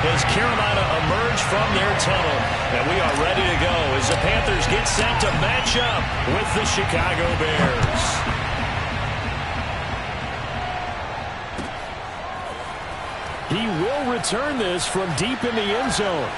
as Carolina emerge from their tunnel. And we are ready to go as the Panthers get set to match up with the Chicago Bears. He will return this from deep in the end zone.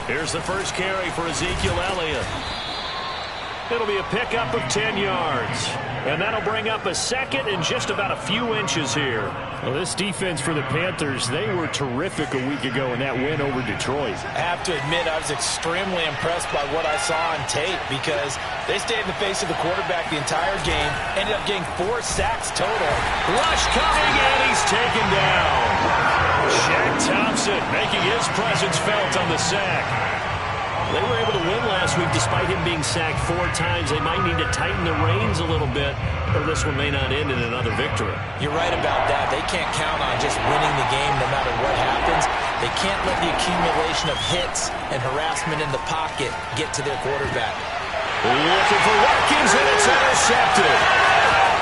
Here's the first carry for Ezekiel Elliott. It'll be a pickup of 10 yards. And that'll bring up a second and just about a few inches here. Well, this defense for the Panthers, they were terrific a week ago in that win over Detroit. I have to admit, I was extremely impressed by what I saw on tape because they stayed in the face of the quarterback the entire game, ended up getting 4 sacks total. Rush coming, and he's taken down. Shaq Thompson making his presence felt on the sack. They were able to win last week despite him being sacked 4 times. They might need to tighten the reins a little bit, or this one may not end in another victory. You're right about that. They can't count on just winning the game no matter what happens. They can't let the accumulation of hits and harassment in the pocket get to their quarterback. Looking for Watkins, and it's intercepted.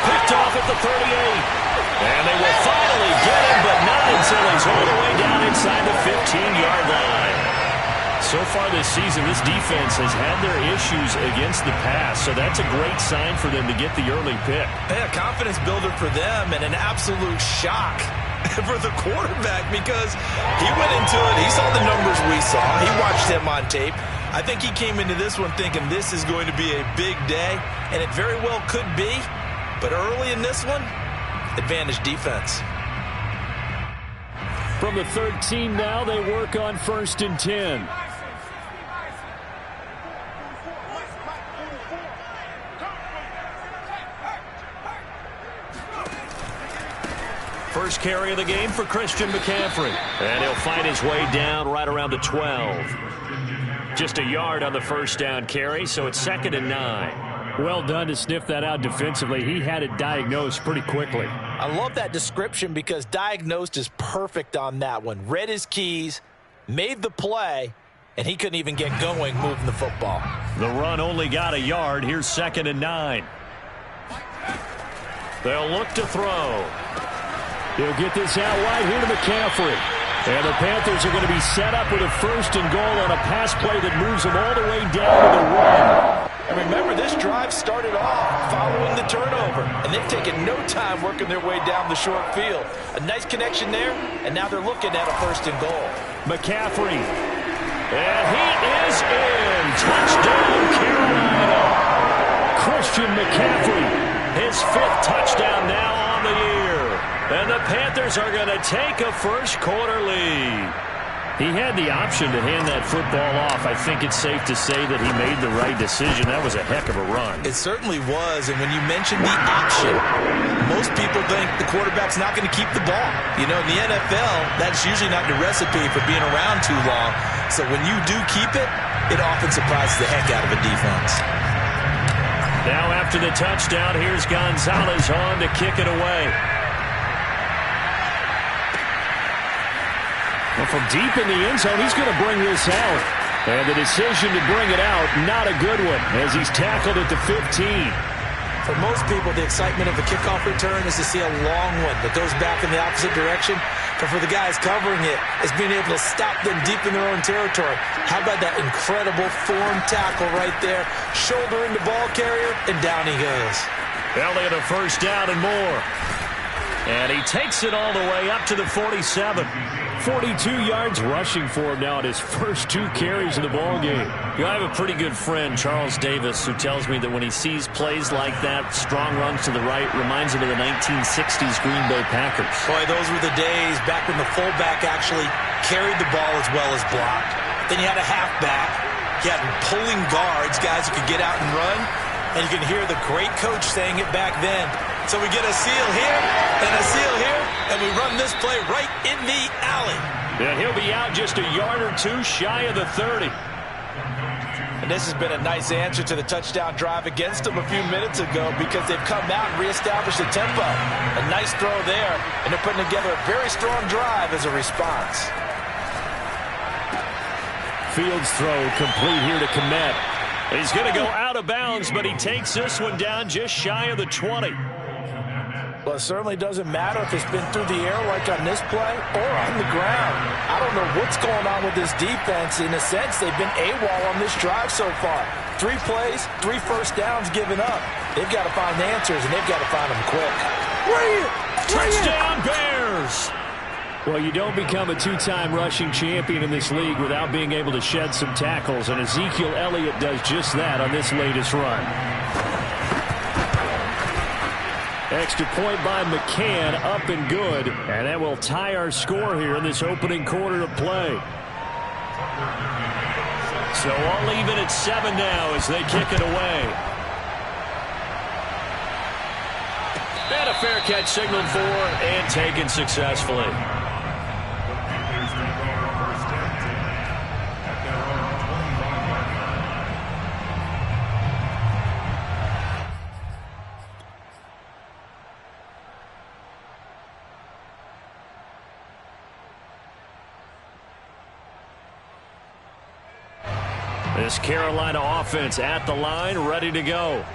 Picked off at the 38. And they will finally get him, but not until he's all the way down inside the 15-yard line. So far this season, this defense has had their issues against the pass, so that's a great sign for them to get the early pick. Yeah, confidence builder for them and an absolute shock for the quarterback because he went into it. He saw the numbers we saw. He watched him on tape. I think he came into this one thinking this is going to be a big day, and it very well could be. But early in this one, advantage defense. From the 13 now, they work on 1st and 10. First carry of the game for Christian McCaffrey. And he'll find his way down right around the 12. Just a yard on the first down carry, so it's 2nd and 9. Well done to sniff that out defensively. He had it diagnosed pretty quickly. I love that description because diagnosed is perfect on that one. Read his keys, made the play, and he couldn't even get going moving the football. The run only got a yard. Here's 2nd and 9. They'll look to throw. He'll get this out wide here to McCaffrey. And the Panthers are going to be set up with a 1st and goal on a pass play that moves them all the way down to the 1. And remember, this drive started off following the turnover, and they've taken no time working their way down the short field. A nice connection there, and now they're looking at a 1st and goal. McCaffrey. And he is in. Touchdown, Carolina. Christian McCaffrey. His 5th touchdown now on the year. And the Panthers are going to take a first-quarter lead. He had the option to hand that football off. I think it's safe to say that he made the right decision. That was a heck of a run. It certainly was, and when you mentioned the option, most people think the quarterback's not going to keep the ball. You know, in the NFL, that's usually not the recipe for being around too long. So when you do keep it, it often surprises the heck out of a defense. Now after the touchdown, here's Gonzalez on to kick it away. Well, from deep in the end zone, he's going to bring this out. And the decision to bring it out, not a good one, as he's tackled at the 15. For most people, the excitement of a kickoff return is to see a long one that goes back in the opposite direction. But for the guys covering it, it's being able to stop them deep in their own territory. How about that incredible form tackle right there? Shoulder into ball carrier, and down he goes. Elliott a first down and more. And he takes it all the way up to the 47. 42 yards rushing for him now at his first 2 carries of the ballgame. You know, I have a pretty good friend, Charles Davis, who tells me that when he sees plays like that, strong runs to the right, reminds him of the 1960s Green Bay Packers. Boy, those were the days back when the fullback actually carried the ball as well as blocked. Then you had a halfback. You had pulling guards, guys who could get out and run. And you can hear the great coach saying it back then. So we get a seal here and a seal here. And we run this play right in the alley. And he'll be out just a yard or two shy of the 30. And this has been a nice answer to the touchdown drive against them a few minutes ago because they've come out and reestablished the tempo. A nice throw there, and they're putting together a very strong drive as a response. Fields throw complete here to Komet. He's going to go out of bounds, but he takes this one down just shy of the 20. Well, it certainly doesn't matter if it's been through the air like on this play or on the ground. I don't know what's going on with this defense. In a sense, they've been AWOL on this drive so far. 3 plays, 3 first downs given up. They've got to find answers, and they've got to find them quick. Touchdown, Bears! Well, you don't become a 2-time rushing champion in this league without being able to shed some tackles, and Ezekiel Elliott does just that on this latest run. Extra point by McCann, up and good. And that will tie our score here in this opening quarter of play. So all even at 7 now as they kick it away. And a fair catch signaled for and taken successfully. This Carolina offense at the line, ready to go.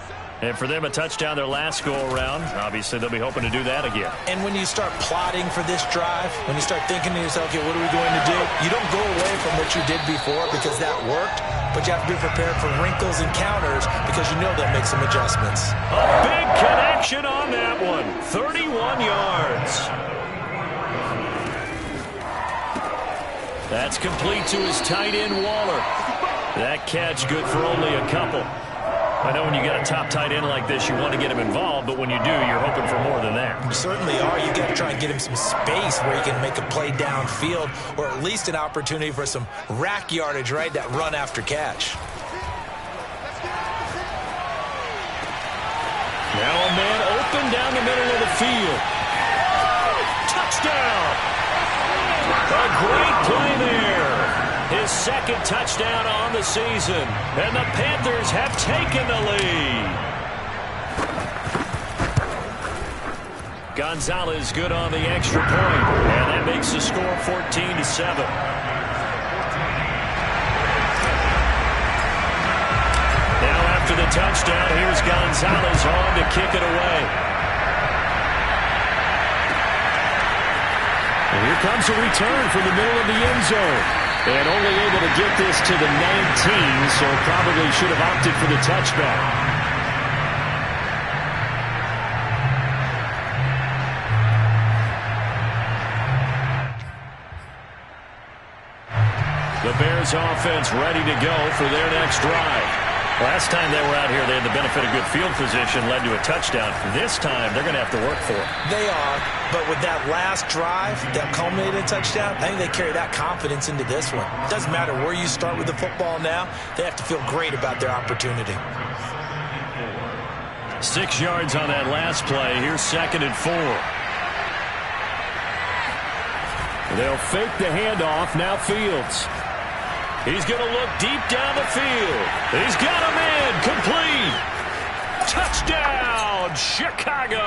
And for them, a touchdown their last go-around. Obviously, they'll be hoping to do that again. And when you start plotting for this drive, when you start thinking to yourself, okay, what are we going to do? You don't go away from what you did before because that worked, but you have to be prepared for wrinkles and counters because you know they'll make some adjustments. A big connection on that one. 31 yards. That's complete to his tight end, Waller. That catch good for only a couple. I know when you get a top tight end like this, you want to get him involved, but when you do, you're hoping for more than that. You certainly are. You got to try and get him some space where he can make a play downfield or at least an opportunity for some rack yardage, right? That run after catch. Now a man open down the middle of the field. Touchdown! A great play there. His second touchdown on the season. And the Panthers have taken the lead. Gonzalez good on the extra point. And that makes the score 14-7. Now after the touchdown, here's Gonzalez on to kick it away. And here comes a return from the middle of the end zone. And only able to get this to the 19, so probably should have opted for the touchback. The Bears offense ready to go for their next drive. Last time they were out here, they had the benefit of good field position, led to a touchdown. This time, they're going to have to work for it. They are, but with that last drive that culminated in a touchdown, I think they carry that confidence into this one. It doesn't matter where you start with the football now. They have to feel great about their opportunity. 6 yards on that last play. Here's 2nd and 4. They'll fake the handoff. Now Fields. He's going to look deep down the field. He's got him in. Complete. Touchdown, Chicago.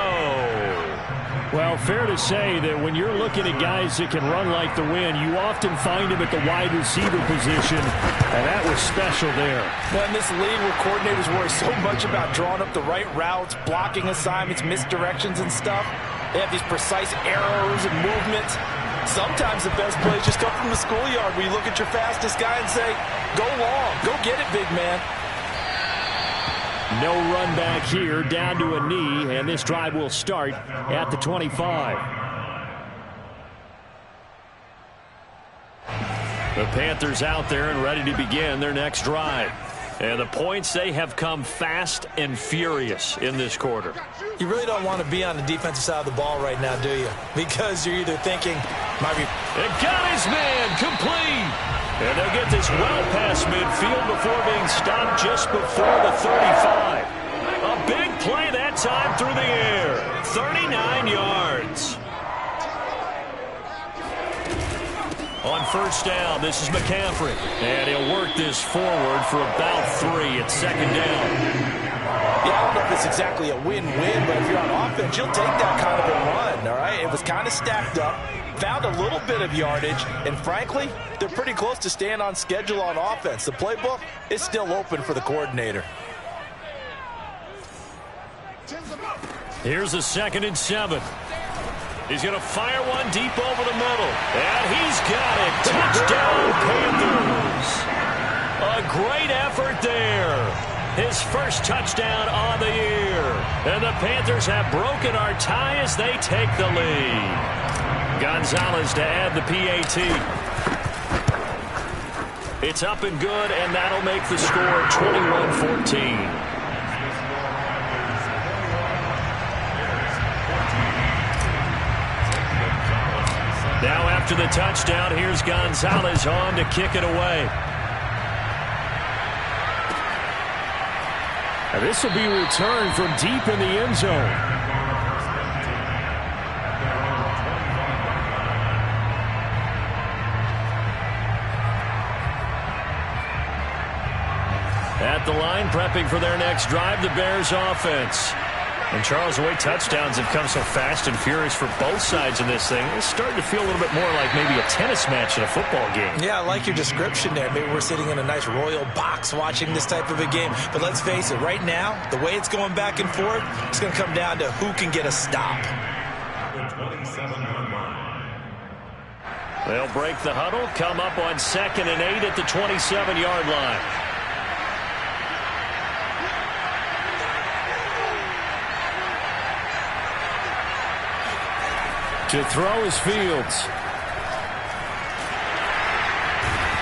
Well, fair to say that when you're looking at guys that can run like the wind, you often find them at the wide receiver position, and that was special there. Well, in this league where coordinators worry so much about drawing up the right routes, blocking assignments, misdirections and stuff, they have these precise arrows and movements. Sometimes the best plays just come from the schoolyard where you look at your fastest guy and say, go long, go get it, big man. No run back here, down to a knee, and this drive will start at the 25. The Panthers out there and ready to begin their next drive. And the points, they have come fast and furious in this quarter. You really don't want to be on the defensive side of the ball right now, do you? Because you're either thinking, It got his man complete. And they'll get this well past midfield before being stopped just before the 35. A big play that time through the air. 39 yards. On first down, this is McCaffrey. And he'll work this forward for about 3 at second down. Yeah, I don't know if it's exactly a win-win, but if you're on offense, you'll take that kind of a run, all right? It was kind of stacked up, found a little bit of yardage, and frankly, they're pretty close to staying on schedule on offense. The playbook is still open for the coordinator. Here's a 2nd and 7. He's going to fire one deep over the middle. And he's got it. Touchdown, Panthers. A great effort there. His first touchdown on the year. And the Panthers have broken our tie as they take the lead. Gonzalez to add the PAT. It's up and good, and that'll make the score 21-14. Now after the touchdown, here's Gonzalez on to kick it away. And this will be returned from deep in the end zone. At the line, prepping for their next drive, the Bears offense. And, Charles, the way touchdowns have come so fast and furious for both sides in this thing, it's starting to feel a little bit more like maybe a tennis match in a football game. Yeah, I like your description there. Maybe we're sitting in a nice royal box watching this type of a game. But let's face it, right now, the way it's going back and forth, it's going to come down to who can get a stop. They'll break the huddle, come up on 2nd and 8 at the 27-yard line. To throw is Fields.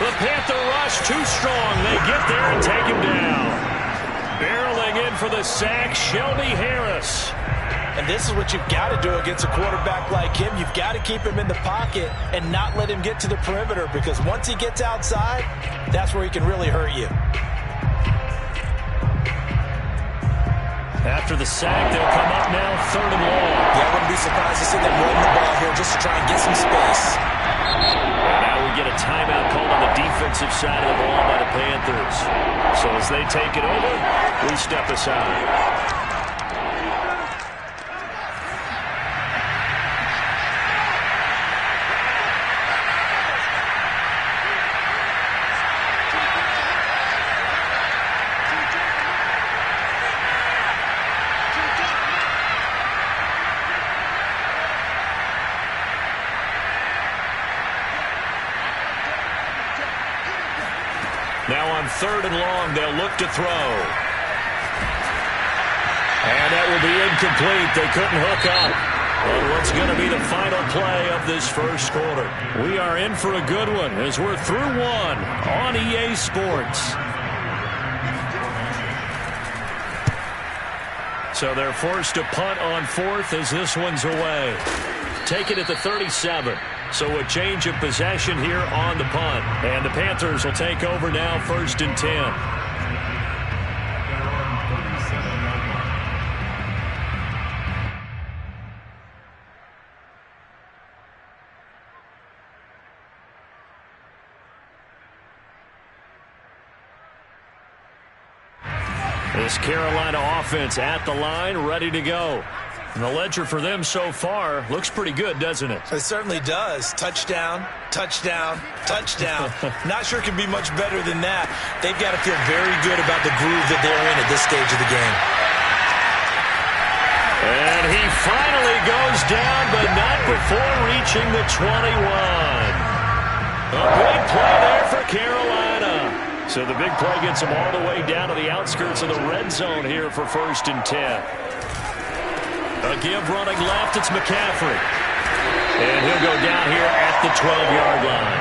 The Panther rush too strong. They get there and take him down. Barreling in for the sack, Shelby Harris. And this is what you've got to do against a quarterback like him. You've got to keep him in the pocket and not let him get to the perimeter, because once he gets outside, that's where he can really hurt you. After the sack, they'll come up now 3rd and long. Yeah, I wouldn't be surprised to see them run the ball here just to try and get some space. And now we get a timeout called on the defensive side of the ball by the Panthers. So as they take it over, we step aside. Now on 3rd and long, they'll look to throw. And that will be incomplete. They couldn't hook up. And what's going to be the final play of this first quarter? We are in for a good one as we're through one on EA Sports. So they're forced to punt on 4th as this one's away. Take it at the 37. So a change of possession here on the punt. And the Panthers will take over now 1st and 10. This Carolina offense at the line, ready to go. And the ledger for them so far looks pretty good, doesn't it? It certainly does. Touchdown, touchdown, touchdown. Not sure it can be much better than that. They've got to feel very good about the groove that they're in at this stage of the game. And he finally goes down, but not before reaching the 21. A big play there for Carolina. So the big play gets them all the way down to the outskirts of the red zone here for 1st and 10. A give running left, it's McCaffrey. And he'll go down here at the 12-yard line.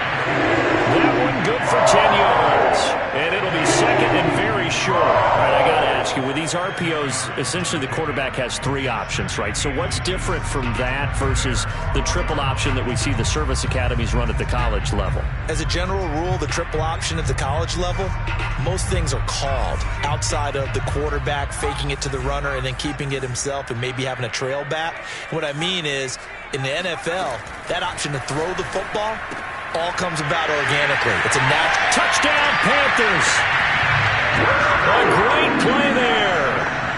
That one good for 10 yards. And it'll be 2nd and very short. All right, I got to ask you, with these RPOs, essentially the quarterback has 3 options, right? So what's different from that versus the triple option that we see the service academies run at the college level? As a general rule, the triple option at the college level, most things are called outside of the quarterback faking it to the runner and then keeping it himself and maybe having a trail back. What I mean is, in the NFL, that option to throw the football, all comes about organically. It's a natural. Touchdown, Panthers. A great play there.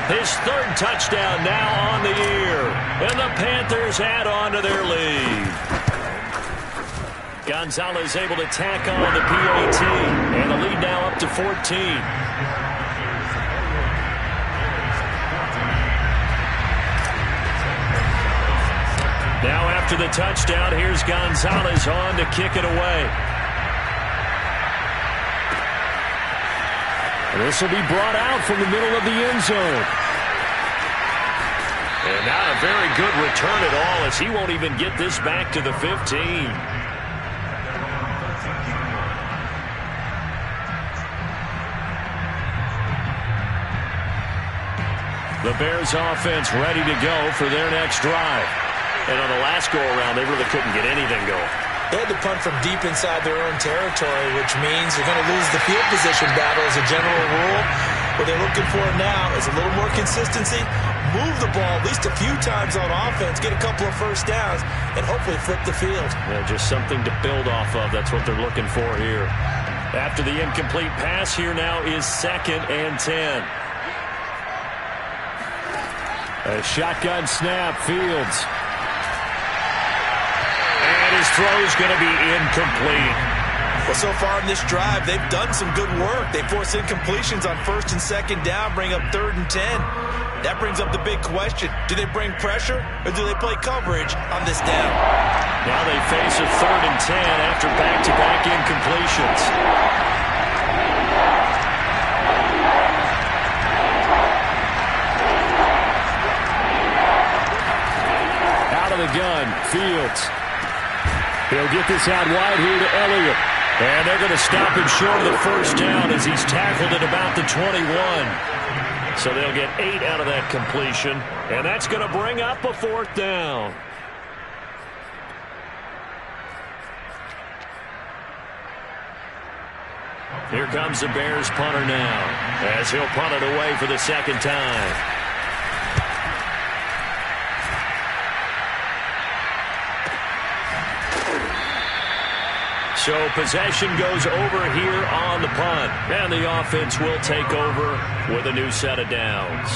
His third touchdown now on the year. And the Panthers add on to their lead. Gonzalez able to tack on the PAT. And the lead now up to 14. Now after the touchdown, here's Gonzalez on to kick it away. This will be brought out from the middle of the end zone. And not a very good return at all, as he won't even get this back to the 15. The Bears offense ready to go for their next drive. And on the last go-around, they really couldn't get anything going. They had to punt from deep inside their own territory, which means you're going to lose the field position battle as a general rule. What they're looking for now is a little more consistency, move the ball at least a few times on offense, get a couple of first downs, and hopefully flip the field. Yeah, just something to build off of. That's what they're looking for here. After the incomplete pass, here now is 2nd and 10. A shotgun snap, Fields. And his throw is going to be incomplete. Well, so far in this drive, they've done some good work. They force incompletions on 1st and 2nd down, bring up 3rd and 10. That brings up the big question. Do they bring pressure or do they play coverage on this down? Now they face a 3rd and 10 after back-to-back incompletions. Out of the gun, Fields. He'll get this out wide here to Elliott. And they're going to stop him short of the first down as he's tackled at about the 21. So they'll get 8 out of that completion. And that's going to bring up a 4th down. Here comes the Bears punter now, as he'll punt it away for the 2nd time. So possession goes over here on the punt. And the offense will take over with a new set of downs.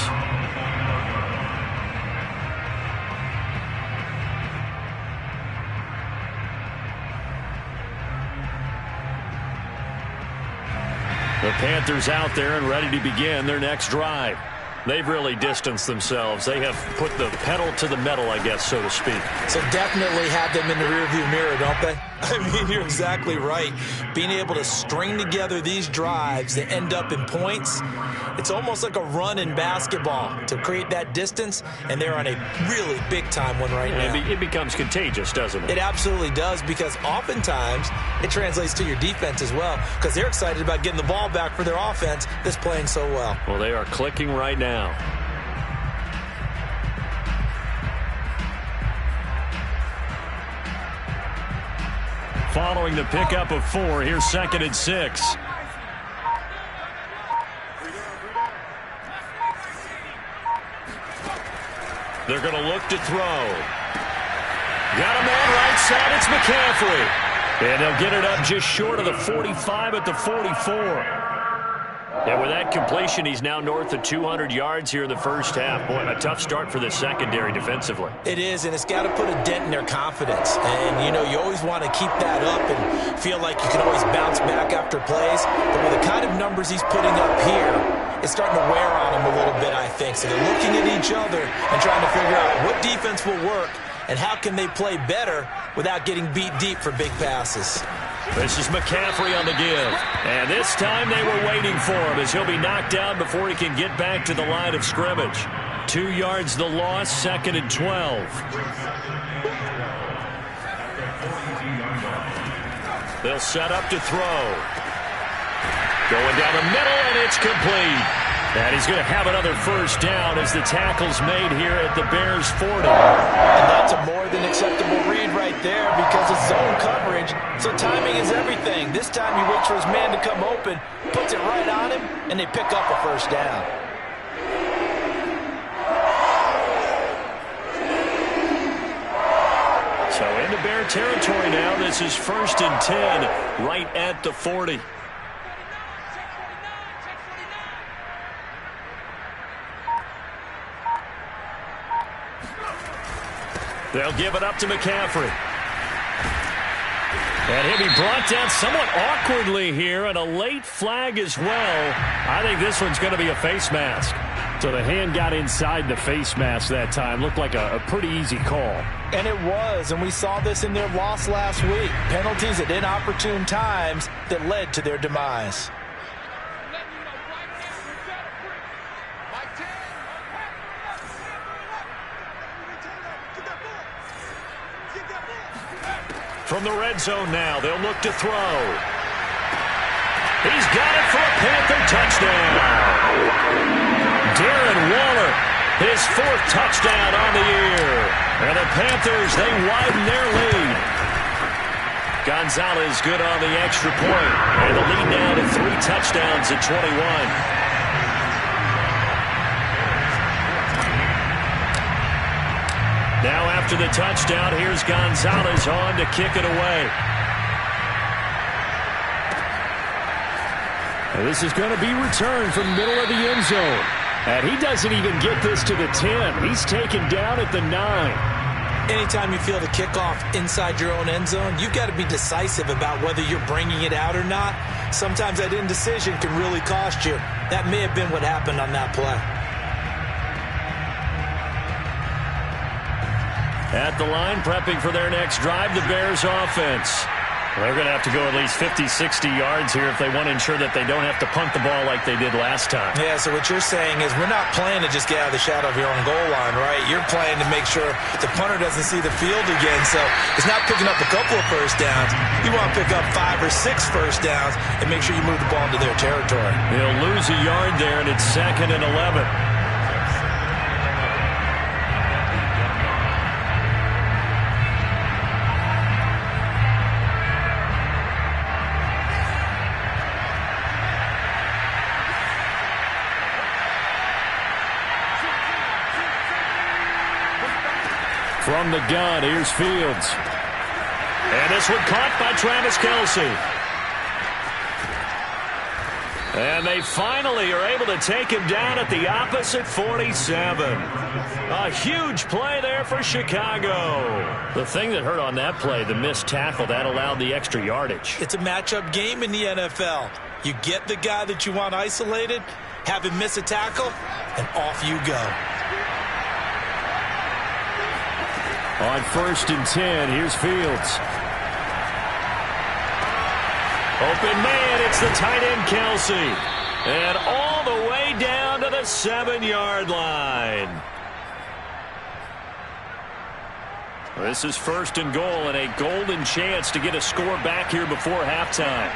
The Panthers out there and ready to begin their next drive. They've really distanced themselves. They have put the pedal to the metal, I guess, so to speak. So definitely have them in the rearview mirror, don't they? I mean, you're exactly right. Being able to string together these drives that end up in points, it's almost like a run in basketball to create that distance, and they're on a really big-time one right now. It becomes contagious, doesn't it? It absolutely does, because oftentimes it translates to your defense as well, because they're excited about getting the ball back for their offense that's playing so well. Well, they are clicking right now. Following the pickup of 4, here's 2nd and 6. They're going to look to throw. Got a man right side. It's McCaffrey. And they'll get it up just short of the 45 at the 44. And with that completion, he's now north of 200 yards here in the first half. Boy, a tough start for the secondary defensively. It is, and it's got to put a dent in their confidence. And, you know, you always want to keep that up and feel like you can always bounce back after plays. But with the kind of numbers he's putting up here, it's starting to wear on him a little bit, I think. So they're looking at each other and trying to figure out what defense will work and how can they play better without getting beat deep for big passes. This is McCaffrey on the give. And this time they were waiting for him as he'll be knocked down before he can get back to the line of scrimmage. 2 yards the loss, 2nd and 12. They'll set up to throw. Going down the middle, and it's complete. And he's going to have another first down as the tackle's made here at the Bears 40. And that's a more than acceptable read right there because it's zone coverage, so timing is everything. This time he waits for his man to come open, puts it right on him, and they pick up a first down. So into Bear territory now. This is 1st and 10, right at the 40. They'll give it up to McCaffrey. And he'll be brought down somewhat awkwardly here, and a late flag as well. I think this one's going to be a face mask. So the hand got inside the face mask that time. Looked like a pretty easy call. And it was, and we saw this in their loss last week. Penalties at inopportune times that led to their demise. From the red zone now, they'll look to throw. He's got it for a Panther touchdown. Darren Waller, his 4th touchdown on the year. And the Panthers, they widen their lead. Gonzalez good on the extra point. And the lead now to 3 touchdowns at 21. Now after the touchdown, here's Gonzalez on to kick it away. And this is going to be returned from middle of the end zone. And he doesn't even get this to the 10. He's taken down at the 9. Anytime you feel the kickoff inside your own end zone, you've got to be decisive about whether you're bringing it out or not. Sometimes that indecision can really cost you. That may have been what happened on that play. At the line, prepping for their next drive, the Bears offense. They're going to have to go at least 50, 60 yards here if they want to ensure that they don't have to punt the ball like they did last time. Yeah, so what you're saying is we're not playing to just get out of the shadow of your own goal line, right? You're playing to make sure the punter doesn't see the field again. So it's not picking up a couple of first downs. You want to pick up 5 or 6 first downs and make sure you move the ball into their territory. They'll lose a yard there, and it's 2nd and 11. From the gun, here's Fields. And this one caught by Travis Kelce. And they finally are able to take him down at the opposite 47. A huge play there for Chicago. The thing that hurt on that play, the missed tackle, that allowed the extra yardage. It's a matchup game in the NFL. You get the guy that you want isolated, have him miss a tackle, and off you go. On 1st and 10, here's Fields. Open man, it's the tight end Kelce. And all the way down to the 7-yard line. This is 1st and goal and a golden chance to get a score back here before halftime.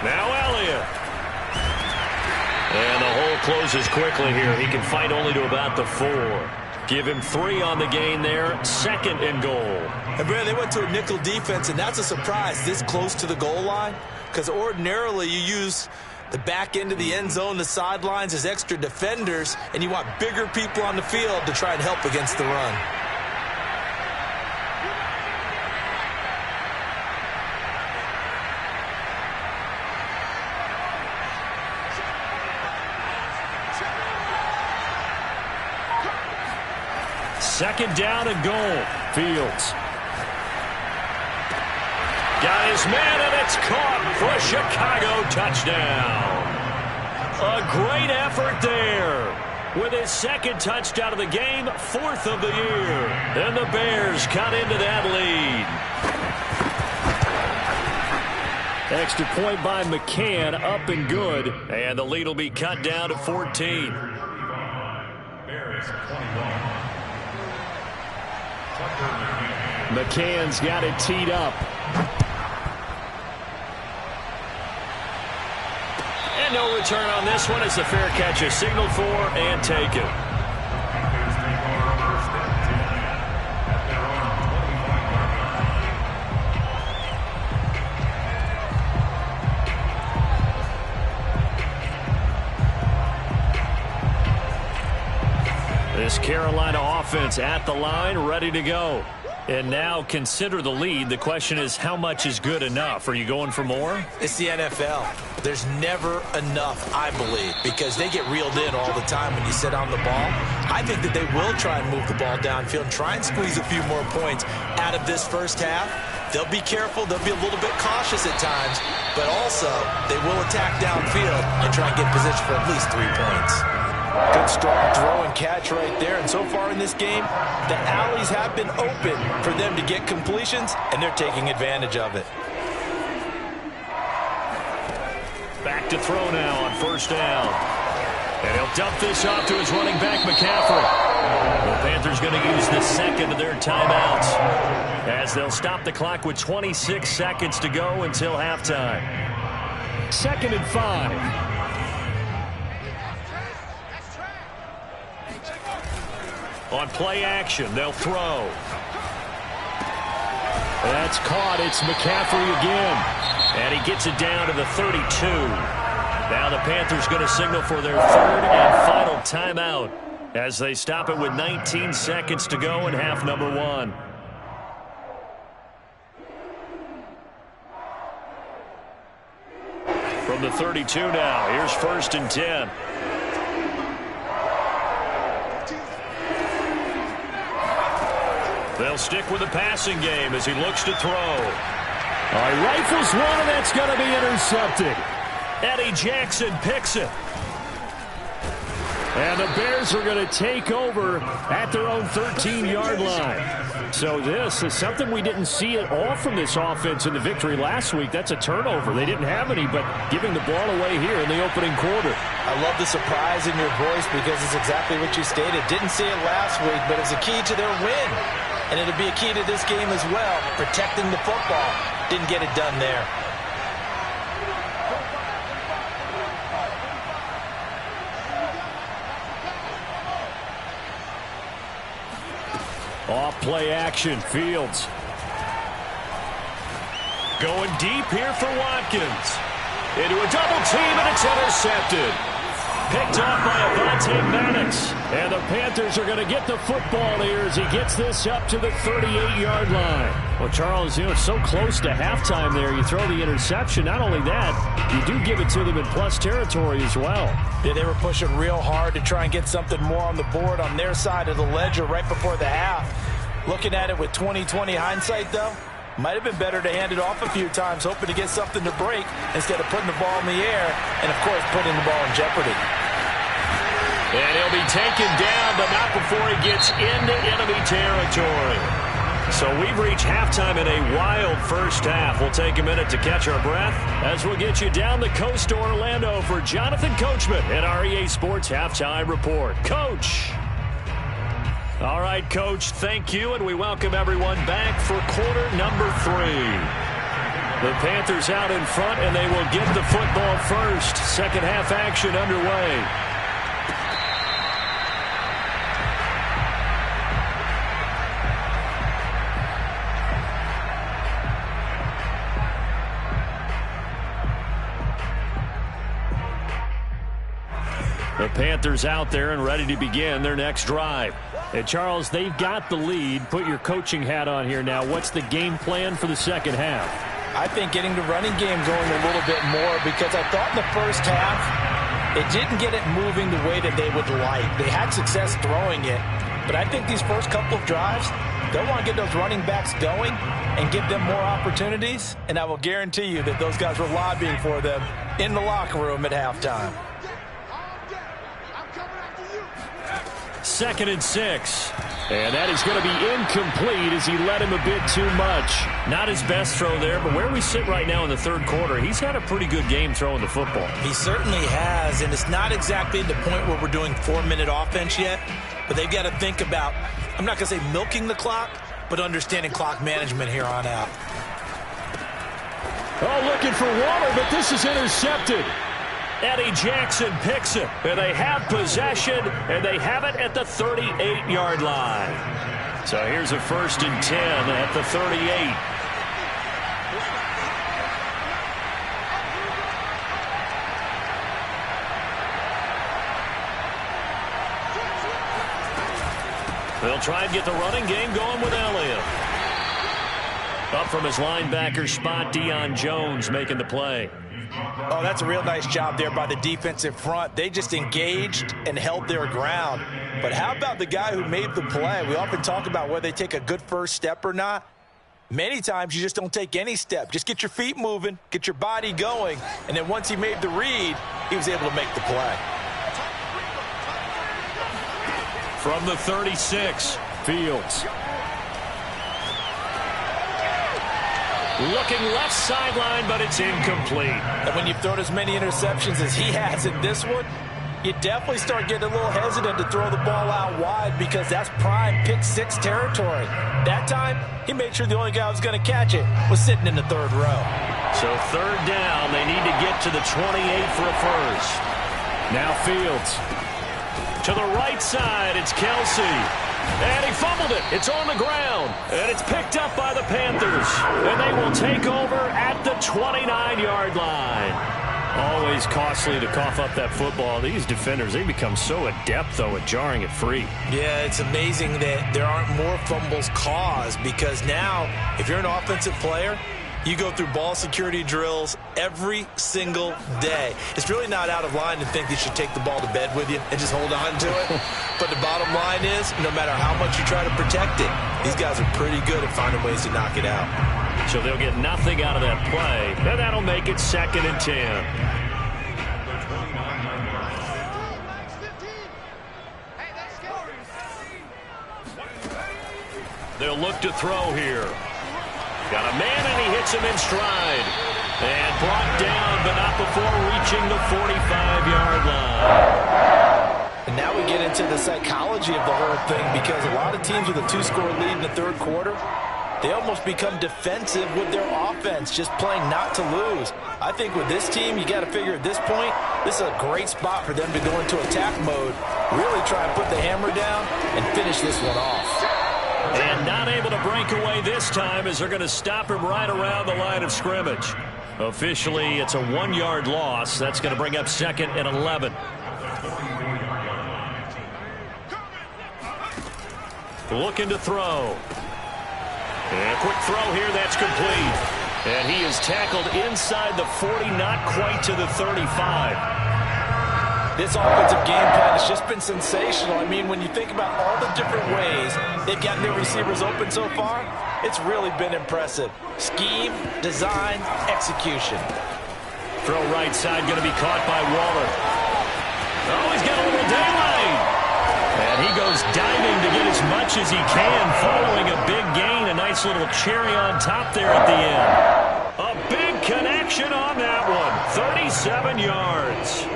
Now Elliott. And the hole closes quickly here. He can fight only to about the 4. Give him 3 on the gain there. 2nd and goal. And Brad, they went to a nickel defense, and that's a surprise this close to the goal line. Because ordinarily you use the back end of the end zone, the sidelines as extra defenders, and you want bigger people on the field to try and help against the run. Second down and goal. Fields. Got his man, and it's caught for a Chicago touchdown. A great effort there. With his 2nd touchdown of the game, 4th of the year. And the Bears cut into that lead. Extra point by McCann, up and good. And the lead will be cut down to 14. McCann's got it teed up. And no return on this one as the fair catch is signaled for and taken. This Carolina offense at the line, ready to go. And now consider the lead. The question is, how much is good enough? Are you going for more? It's the NFL. There's never enough, I believe, because they get reeled in all the time when you sit on the ball. I think that they will try and move the ball downfield and try and squeeze a few more points out of this first half. They'll be careful. They'll be a little bit cautious at times, but also they will attack downfield and try and get position for at least 3 points. Good strong throw and catch right there. And so far in this game, the alleys have been open for them to get completions, and they're taking advantage of it. Back to throw now on first down. And he'll dump this off to his running back, McCaffrey. The Panthers going to use the second of their timeouts as they'll stop the clock with 26 seconds to go until halftime. 2nd and 5. On play action, they'll throw. That's caught. It's McCaffrey again. And he gets it down to the 32. Now the Panthers going to signal for their 3rd and final timeout as they stop it with 19 seconds to go in half number 1. From the 32 now, here's 1st and 10. They'll stick with the passing game as he looks to throw. All right, rifles one, and that's going to be intercepted. Eddie Jackson picks it. And the Bears are going to take over at their own 13-yard line. So this is something we didn't see at all from this offense in the victory last week. That's a turnover. They didn't have any, but giving the ball away here in the opening quarter. I love the surprise in your voice because it's exactly what you stated. Didn't see it last week, but it's a key to their win. And it'll be a key to this game as well, protecting the football. Didn't get it done there. Off play action, Fields. Going deep here for Watkins. Into a double team, and it's intercepted. Picked off by Avonte Maddox. And the Panthers are going to get the football here as he gets this up to the 38-yard line. Well, Charles, you know, it's so close to halftime there. You throw the interception. Not only that, you do give it to them in plus territory as well. Yeah, they were pushing real hard to try and get something more on the board on their side of the ledger right before the half. Looking at it with 20/20 hindsight, though, might have been better to hand it off a few times, hoping to get something to break instead of putting the ball in the air and, of course, putting the ball in jeopardy. And he'll be taken down, but not before he gets into enemy territory. So we've reached halftime in a wild first half. We'll take a minute to catch our breath as we'll get you down the coast to Orlando for Jonathan Coachman at our EA Sports Halftime Report. Coach. All right, Coach, thank you, and we welcome everyone back for quarter number 3. The Panthers out in front, and they will get the football first. Second half action underway. The Panthers out there and ready to begin their next drive. And Charles, they've got the lead. Put your coaching hat on here now. What's the game plan for the second half? I think getting the running game going a little bit more because I thought in the first half it didn't get it moving the way that they would like. They had success throwing it, but I think these first couple of drives, they'll want to get those running backs going and give them more opportunities, and I will guarantee you that those guys were lobbying for them in the locker room at halftime. 2nd and 6. And that is going to be incomplete as he led him a bit too much. Not his best throw there, but where we sit right now in the third quarter, he's had a pretty good game throwing the football. He certainly has, and it's not exactly the point where we're doing 4-minute offense yet, but they've got to think about, I'm not going to say milking the clock, but understanding clock management here on out. Oh, looking for water, but this is intercepted. Eddie Jackson picks it, and they have possession, and they have it at the 38-yard line. So here's a 1st and 10 at the 38. They'll try and get the running game going with Elliott. Up from his linebacker spot, Deion Jones making the play. Oh, that's a real nice job there by the defensive front. They just engaged and held their ground. But how about the guy who made the play? We often talk about whether they take a good first step or not. Many times you just don't take any step. Just get your feet moving, get your body going, and then once he made the read, he was able to make the play. From the 36, Fields. Looking left sideline, but it's incomplete. And when you've thrown as many interceptions as he has in this one, you definitely start getting a little hesitant to throw the ball out wide because that's prime pick-6 territory. That time, he made sure the only guy who was going to catch it was sitting in the third row. So third down, they need to get to the 28 for a first. Now Fields. To the right side, it's Kelsey. And he fumbled it. It's on the ground. And it's picked up by the Panthers. And they will take over at the 29-yard line. Always costly to cough up that football. These defenders, they become so adept, though, at jarring it free. Yeah, it's amazing that there aren't more fumbles caused because now, if you're an offensive player, you go through ball security drills every single day. It's really not out of line to think you should take the ball to bed with you and just hold on to it. But the bottom line is, no matter how much you try to protect it, these guys are pretty good at finding ways to knock it out. So they'll get nothing out of that play, and that'll make it 2nd and 10. They'll look to throw here. Got a man, and he hits him in stride. And brought down, but not before reaching the 45-yard line. And now we get into the psychology of the whole thing because a lot of teams with a 2-score lead in the third quarter, they almost become defensive with their offense, just playing not to lose. I think with this team, you got to figure at this point, this is a great spot for them to go into attack mode, really try and put the hammer down and finish this one off. And not able to break away this time as they're going to stop him right around the line of scrimmage. Officially, it's a 1-yard loss. That's going to bring up 2nd and 11. Looking to throw. And a quick throw here, that's complete. And he is tackled inside the 40, not quite to the 35. This offensive game plan has just been sensational. I mean, when you think about all the different ways they've gotten their receivers open so far, it's really been impressive. Scheme, design, execution. Throw right side, going to be caught by Waller. Oh, he's got a little daylight. And he goes diving to get as much as he can, following a big gain. A nice little cherry on top there at the end. A big connection on that one. 37 yards.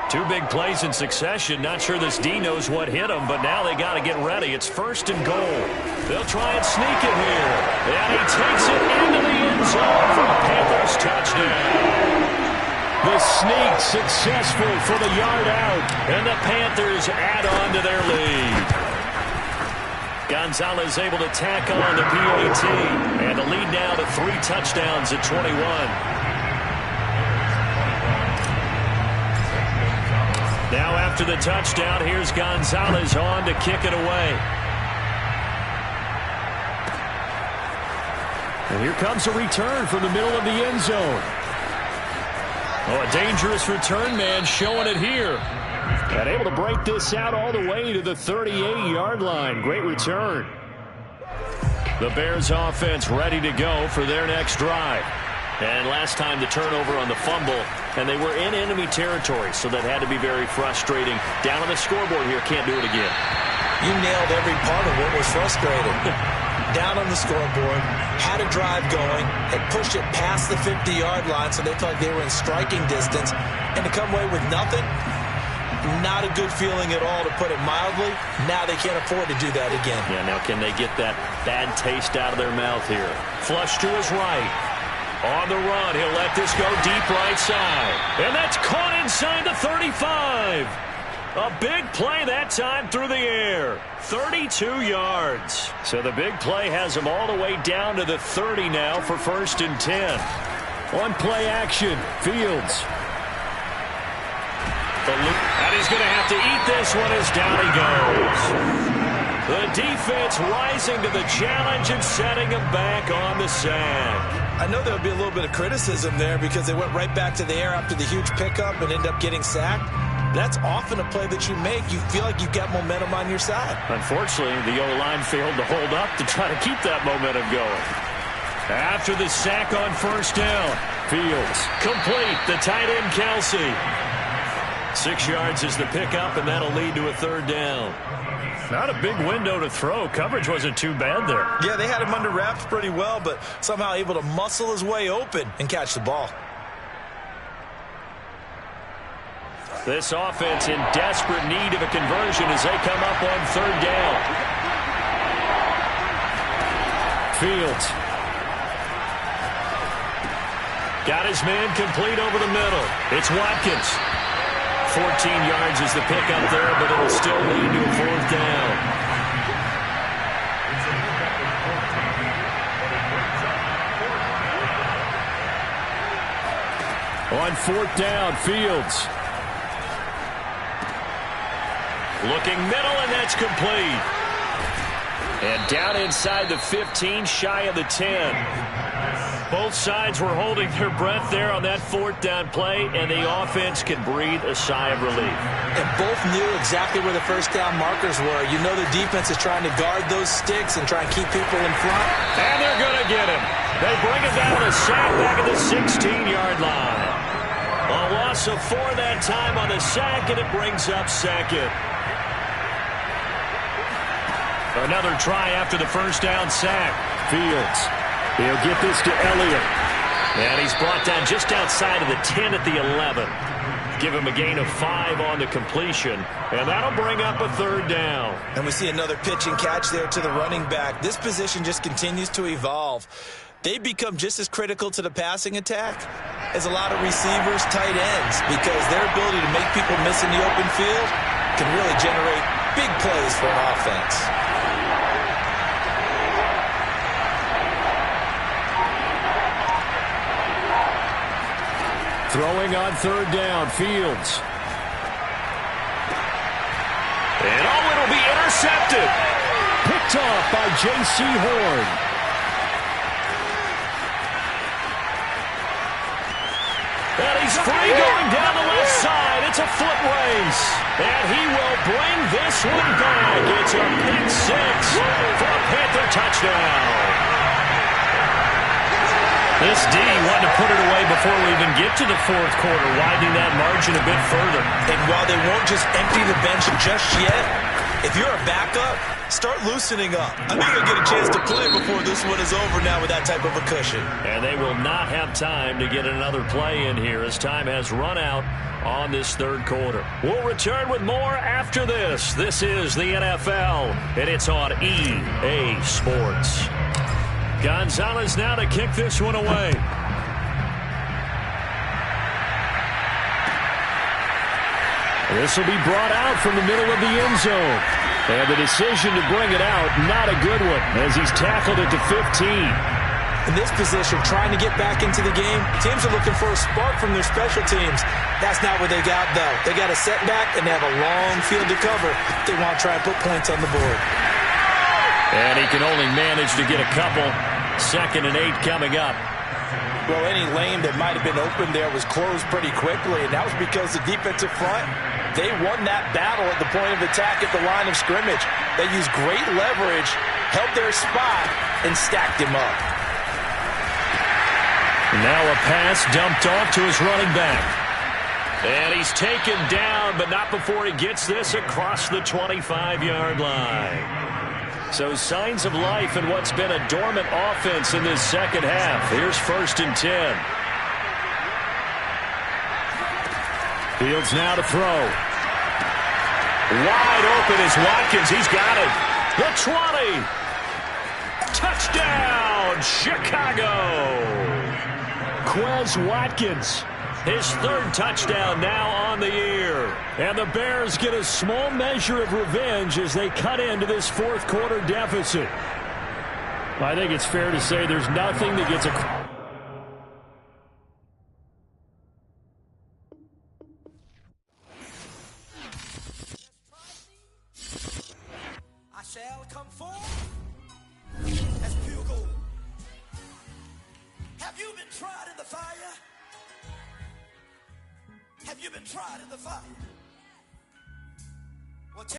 2 big plays in succession. Not sure this D knows what hit him, but now they got to get ready. It's 1st and goal. They'll try and sneak it here. And he takes it into the end zone for a Panthers touchdown. The sneak successful for the yard out, and the Panthers add on to their lead. Gonzalez able to tack on the PAT, and the lead now to 3 touchdowns at 21. Now after the touchdown, here's Gonzalez on to kick it away. And here comes a return from the middle of the end zone. Oh, a dangerous return man showing it here. And able to break this out all the way to the 38-yard line. Great return. The Bears offense ready to go for their next drive. And last time the turnover on the fumble, and they were in enemy territory, so that had to be very frustrating. Down on the scoreboard here, can't do it again. You nailed every part of what was frustrating. Down on the scoreboard, had a drive going, had pushed it past the 50-yard line, so they thought they were in striking distance, and to come away with nothing, not a good feeling at all, to put it mildly. Now they can't afford to do that again. Yeah, now can they get that bad taste out of their mouth here? Flush to his right. On the run, he'll let this go deep right side. And that's caught inside the 35. A big play that time through the air. 32 yards. So the big play has him all the way down to the 30 now for 1st and 10. On play action, Fields. And he's going to have to eat this one as down he goes. defense rising to the challenge and setting him back on the sack. I know there would be a little bit of criticism there because they went right back to the air after the huge pickup and ended up getting sacked. That's often a play that you make. You feel like you've got momentum on your side. Unfortunately, the O-line failed to hold up to try to keep that momentum going. After the sack on first down, Fields complete. The tight end, Kelsey. 6 yards is the pickup, and that'll lead to a third down. Not a big window to throw. Coverage wasn't too bad there. Yeah, they had him under wraps pretty well, but somehow able to muscle his way open and catch the ball. This offense in desperate need of a conversion as they come up on third down. Fields. Got his man complete over the middle. It's Watkins. 14 yards is the pickup there, but it'll still lead to a fourth down. On fourth down, Fields. Looking middle, and that's complete. And down inside the 15, shy of the 10. Both sides were holding their breath there on that fourth down play, and the offense can breathe a sigh of relief. And both knew exactly where the first down markers were. You know the defense is trying to guard those sticks and try and keep people in front. And they're going to get him. They bring him down a sack back at the 16-yard line. A loss of 4 that time on the sack, and it brings up second. Another try after the first down sack. Fields. He'll get this to Elliott. And he's brought down just outside of the 10 at the 11. Give him a gain of 5 on the completion. And that'll bring up a third down. And we see another pitch and catch there to the running back. This position just continues to evolve. They become just as critical to the passing attack as a lot of receivers, tight ends, because their ability to make people miss in the open field can really generate big plays for an offense. Throwing on third down, Fields. And it'll be intercepted. Picked off by J.C. Horn. And he's free going down the left side. It's a foot race. And he will bring this one back. It's a pick 6 for a Panther touchdown. This D wanted to put it away before we even get to the fourth quarter, widening that margin a bit further. And while they won't just empty the bench just yet, if you're a backup, start loosening up. I think you'll get a chance to play before this one is over now with that type of a cushion. And they will not have time to get another play in here as time has run out on this third quarter. We'll return with more after this. This is the NFL, and it's on EA Sports. Gonzalez now to kick this one away. This will be brought out from the middle of the end zone. And the decision to bring it out, not a good one, as he's tackled it to 15. In this position, trying to get back into the game, teams are looking for a spark from their special teams. That's not what they got, though. They got a setback, and they have a long field to cover. They want to try and put points on the board. And he can only manage to get a couple. 2nd and 8 coming up. Well, any lane that might have been open there was closed pretty quickly, and that was because the defensive front, they won that battle at the point of attack at the line of scrimmage. They used great leverage, held their spot, and stacked him up. Now a pass dumped off to his running back. And he's taken down, but not before he gets this across the 25-yard line. So signs of life in what's been a dormant offense in this second half. Here's 1st and 10. Fields now to throw. Wide open is Watkins. He's got it. The 20. Touchdown, Chicago. Quez Watkins. His 3rd touchdown now on the year. And the Bears get a small measure of revenge as they cut into this fourth quarter deficit. I think it's fair to say there's nothing that gets a... I said shall come forth as pure gold. Have you been tried in the fire? Have you been tried in the fire?